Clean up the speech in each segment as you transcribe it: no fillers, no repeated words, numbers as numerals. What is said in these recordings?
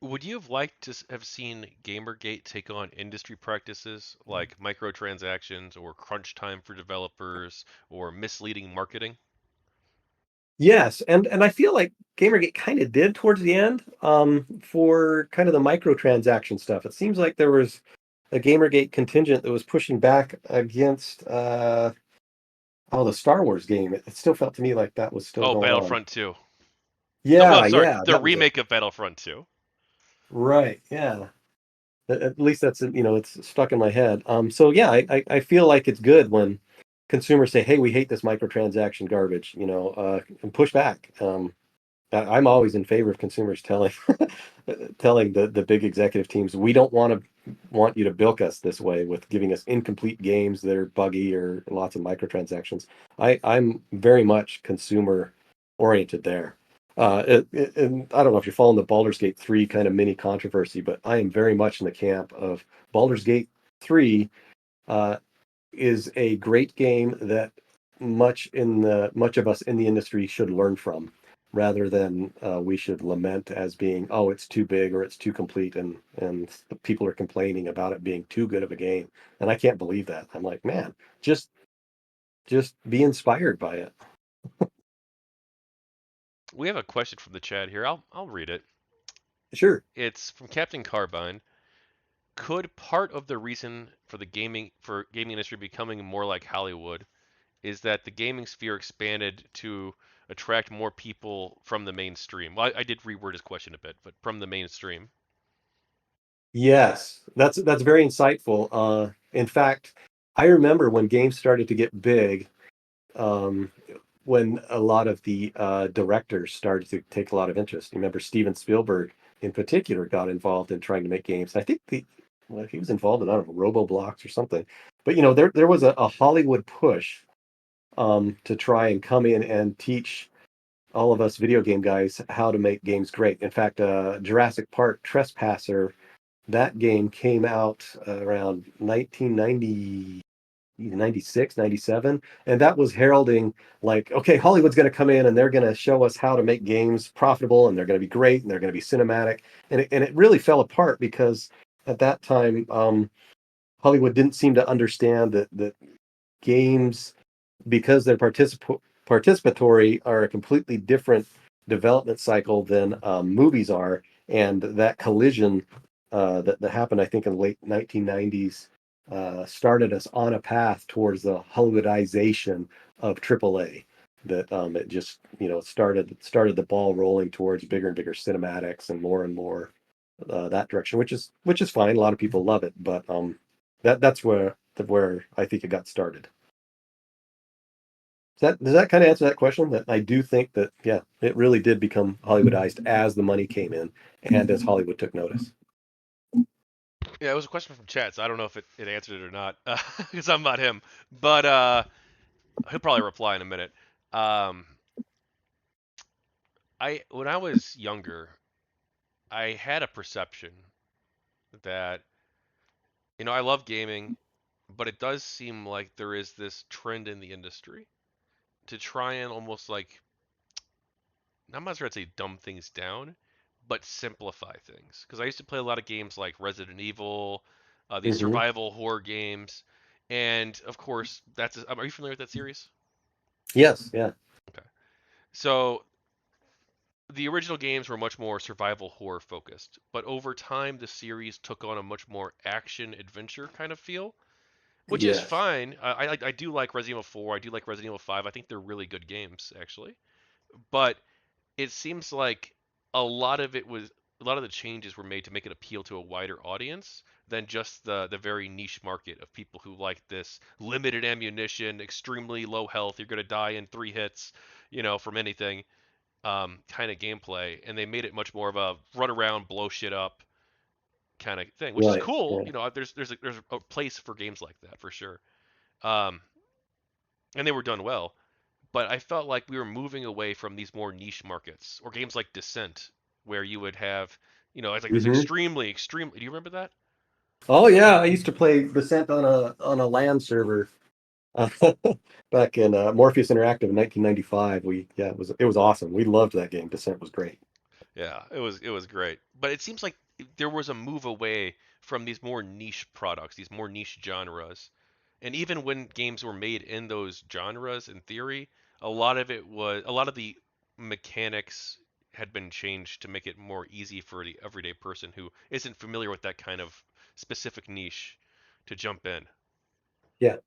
Would you have liked to have seen GamerGate take on industry practices like microtransactions or crunch time for developers or misleading marketing? Yes, and I feel like Gamergate kind of did towards the end, for kind of the microtransaction stuff. It seems like there was a Gamergate contingent that was pushing back against the Star Wars game. It still felt to me like that was still Oh, going on. Battlefront 2. No, well, Yeah, sorry, yeah, the that was it. remake of Battlefront 2. Right, yeah. At least that's, it's stuck in my head. So yeah, I feel like it's good when consumers say, "Hey, we hate this microtransaction garbage," and push back. I'm always in favor of consumers telling telling the big executive teams, we don't want you to bilk us this way with giving us incomplete games that are buggy or lots of microtransactions. I'm very much consumer oriented there. And I don't know if you're following the Baldur's Gate 3 kind of mini controversy, but I am very much in the camp of Baldur's Gate 3 uh, is a great game that much of us in the industry should learn from, rather than we should lament as being, oh, it's too big or it's too complete, and people are complaining about it being too good of a game, and I can't believe that. I'm like, man, just just be inspired by it. We have a question from the chat here. I'll read it. Sure. It's from Captain Carbine. Could part of the reason for the gaming industry becoming more like Hollywood is that the gaming sphere expanded to attract more people from the mainstream? Well, I did reword his question a bit, but from the mainstream. Yes, that's very insightful. In fact, I remember when games started to get big, um, when a lot of the directors started to take a lot of interest. You remember Steven Spielberg in particular got involved in trying to make games. I think he was involved in, I don't know, Roboblocks or something. But there was a Hollywood push to try and come in and teach all of us video game guys how to make games great. In fact, Jurassic Park Trespasser, that game came out around 1990, 96, 97, and that was heralding, like, okay, Hollywood's going to come in and they're going to show us how to make games profitable, and they're going to be great, and they're going to be cinematic. And it really fell apart because at that time, Hollywood didn't seem to understand that games, because they're participatory, are a completely different development cycle than movies are, and that collision that happened, I think, in the late 1990s, started us on a path towards the Hollywoodization of AAA. That it just started the ball rolling towards bigger and bigger cinematics and more that direction, which is fine. A lot of people love it, but that's where I think it got started. Does that kind of answer that question? That I do think that, yeah, it really did become Hollywoodized as the money came in and as Hollywood took notice. Yeah, it was a question from chat, so I don't know if it answered it or not, because I'm not him. But he'll probably reply in a minute. Um, I when I was younger, I had a perception that I love gaming, but it does seem like there is this trend in the industry to try and almost like I'm not sure I'd say dumb things down, but simplify things. Because I used to play a lot of games like Resident Evil, these Hmm. survival horror games, and of course are you familiar with that series? Yes, yeah. Okay. So the original games were much more survival horror focused, but over time the series took on a much more action adventure kind of feel, which is Yes. fine. I do like Resident Evil 4. I do like Resident Evil 5. I think they're really good games actually, but it seems like a lot of the changes were made to make it appeal to a wider audience than just the very niche market of people who like this limited ammunition, extremely low health, you're gonna die in 3 hits, from anything, kind of gameplay, and they made it much more of a run around, blow shit up kind of thing, which is Right. cool. Yeah. There's a place for games like that for sure, um, and they were done well. But I felt like we were moving away from these more niche markets or games like Descent, where you would have, it's like this Hmm. extremely. Do you remember that? Oh yeah, I used to play Descent on a LAN server uh, back in Morpheus Interactive in 1995. We Yeah, it was awesome. We loved that game. Descent was great. Yeah, it was great. But it seems like there was a move away from these more niche products, these more niche genres. And even when games were made in those genres, in theory, a lot of the mechanics had been changed to make it more easy for the everyday person who isn't familiar with that kind of specific niche to jump in. Yeah.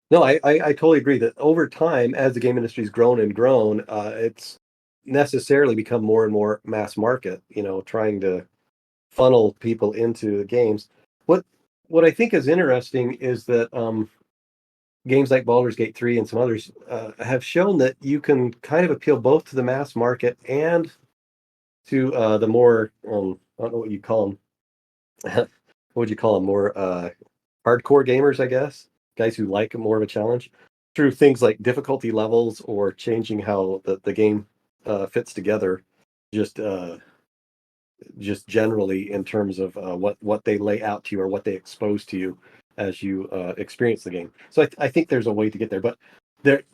No, I totally agree that over time, as the game industry's grown and grown, it's necessarily become more and more mass market, trying to funnel people into the games. What what I think is interesting is that games like Baldur's Gate 3 and some others have shown that you can kind of appeal both to the mass market and to the more I don't know what you call them. What would you call them? More hardcore gamers, I guess. Guys who like more of a challenge through things like difficulty levels or changing how the game fits together. Just just generally in terms of what they lay out to you or what they expose to you as you experience the game. So I think there's a way to get there, but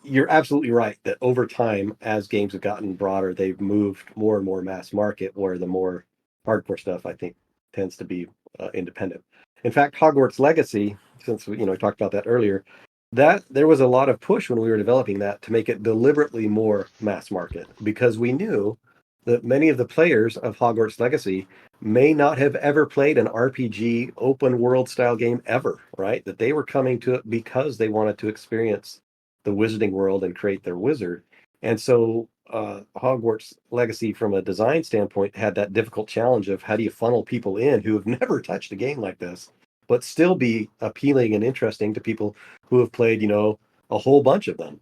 you're absolutely right that over time, as games have gotten broader, they've moved more and more mass market, where the more hardcore stuff I think tends to be independent. In fact, Hogwarts Legacy, since we talked about that earlier, that there was a lot of push when we were developing that to make it deliberately more mass market because we knew that many of the players of Hogwarts Legacy may not have ever played an RPG open world style game ever, right? That they were coming to it because they wanted to experience the wizarding world and create their wizard. And so Hogwarts Legacy, from a design standpoint, had that difficult challenge of how do you funnel people in who have never touched a game like this, but still be appealing and interesting to people who have played, a whole bunch of them.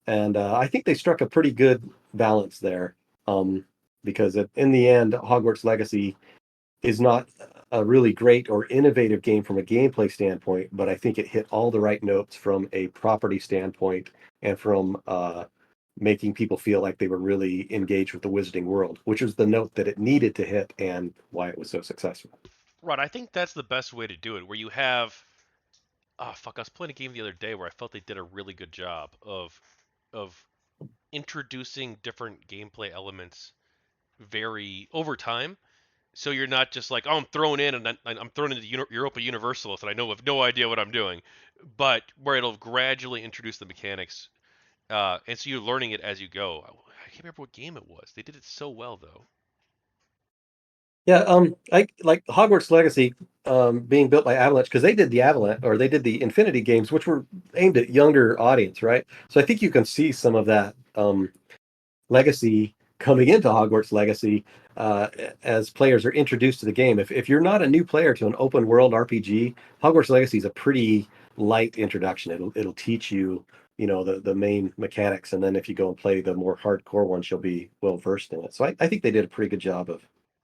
And I think they struck a pretty good balance there. Um, because in the end, Hogwarts Legacy is not a really great or innovative game from a gameplay standpoint, but I think it hit all the right notes from a property standpoint and from making people feel like they were really engaged with the wizarding world, which was the note that it needed to hit and why it was so successful. Right, I think that's the best way to do it, where you have oh fuck, I was playing a game the other day where I felt they did a really good job of introducing different gameplay elements very over time. So you're not just like, oh, I'm thrown in and then I'm thrown into Europa Universalis and I know have no idea what I'm doing, but where it'll gradually introduce the mechanics, and so you're learning it as you go. I can't remember what game it was. They did it so well though. Yeah, I like Hogwarts Legacy being built by Avalanche because they did the Avalanche or they did the Infinity games, which were aimed at younger audience, right? So I think you can see some of that legacy coming into Hogwarts Legacy uh, as players are introduced to the game. If you're not a new player to an open world RPG, Hogwarts Legacy is a pretty light introduction. It'll teach you, the main mechanics, and then if you go and play the more hardcore ones, you'll be well versed in it. So I think they did a pretty good job of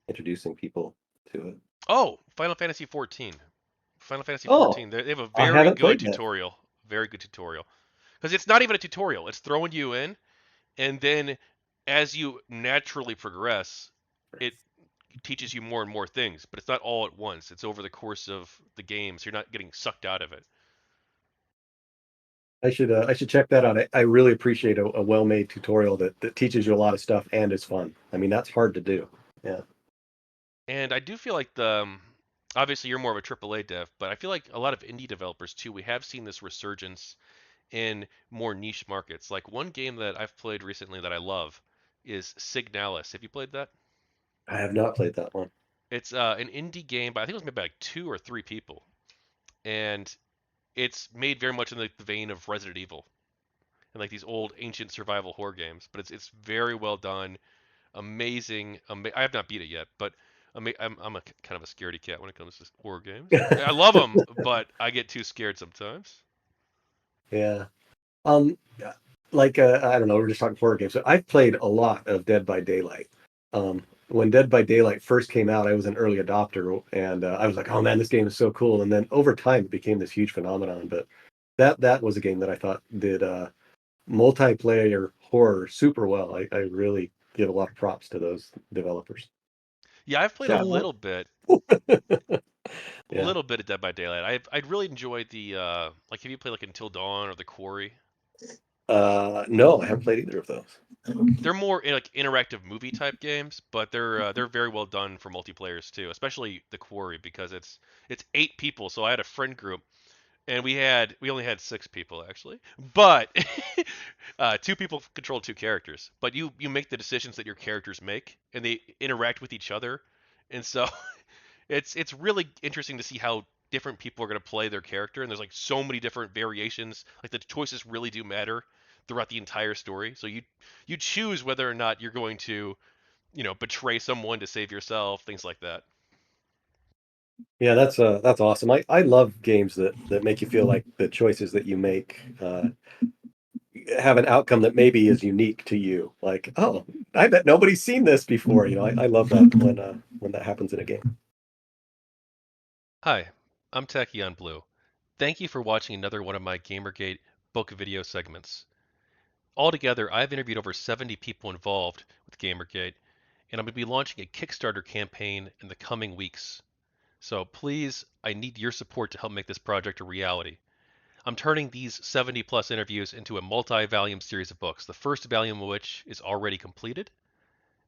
introducing people to it. Oh, Final Fantasy 14. Final Fantasy Oh, 14. They have a I very haven't good played that. tutorial. Very good tutorial. Because it's not even a tutorial. It's throwing you in, and then as you naturally progress, it teaches you more and more things. But it's not all at once. It's over the course of the game, so you're not getting sucked out of it. I should check that out. I really appreciate a well-made tutorial that teaches you a lot of stuff and is fun. I mean, that's hard to do. Yeah. And I do feel like obviously you're more of a AAA dev, but I feel like a lot of indie developers too. We have seen this resurgence in more niche markets. Like one game that I've played recently that I love is Signalis. Have you played that? I have not played that one. It's an indie game, but I think it was made by like two or three people, and it's made very much in the vein of Resident Evil and like these old ancient survival horror games. But it's very well done, amazing. I have not beat it yet, but I'm a kind of a scaredy cat when it comes to horror games. I love them, but I get too scared sometimes. Yeah. Um, like I don't know, we're just talking horror games. So I've played a lot of Dead by Daylight. When Dead by Daylight first came out, I was an early adopter, and I was like, "Oh man, this game is so cool!" And then over time, it became this huge phenomenon. But that was a game that I thought did multiplayer horror super well. I really give a lot of props to those developers. Yeah, I've played a Sad one. Yeah. little bit of Dead by Daylight. I'd really enjoyed the like. Have you played like Until Dawn or The Quarry? No, I haven't played either of those. They're more like interactive movie type games, but they're very well done for multiplayers too, especially the Quarry because it's 8 people. So I had a friend group, and we only had 6 people actually, but 2 people control 2 characters. But you make the decisions that your characters make, and they interact with each other, and so it's really interesting to see how different people are going to play their character, and there's like so many different variations. Like the choices really do matter throughout the entire story. So you choose whether or not you're going to betray someone to save yourself, things like that. Yeah, that's awesome. I love games that make you feel like the choices that you make have an outcome that maybe is unique to you. Like, oh, I bet nobody's seen this before. I love that when that happens in a game. Hi, I'm Tachyon Blue. Thank you for watching another one of my GamerGate book video segments. Altogether, I've interviewed over 70 people involved with GamerGate, and I'm going to be launching a Kickstarter campaign in the coming weeks. So please, I need your support to help make this project a reality. I'm turning these 70 plus interviews into a multi volume series of books, the first volume of which is already completed.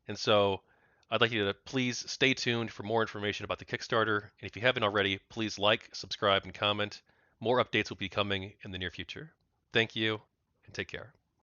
And so I'd like you to please stay tuned for more information about the Kickstarter. And if you haven't already, please like, subscribe, and comment. More updates will be coming in the near future. Thank you, and take care.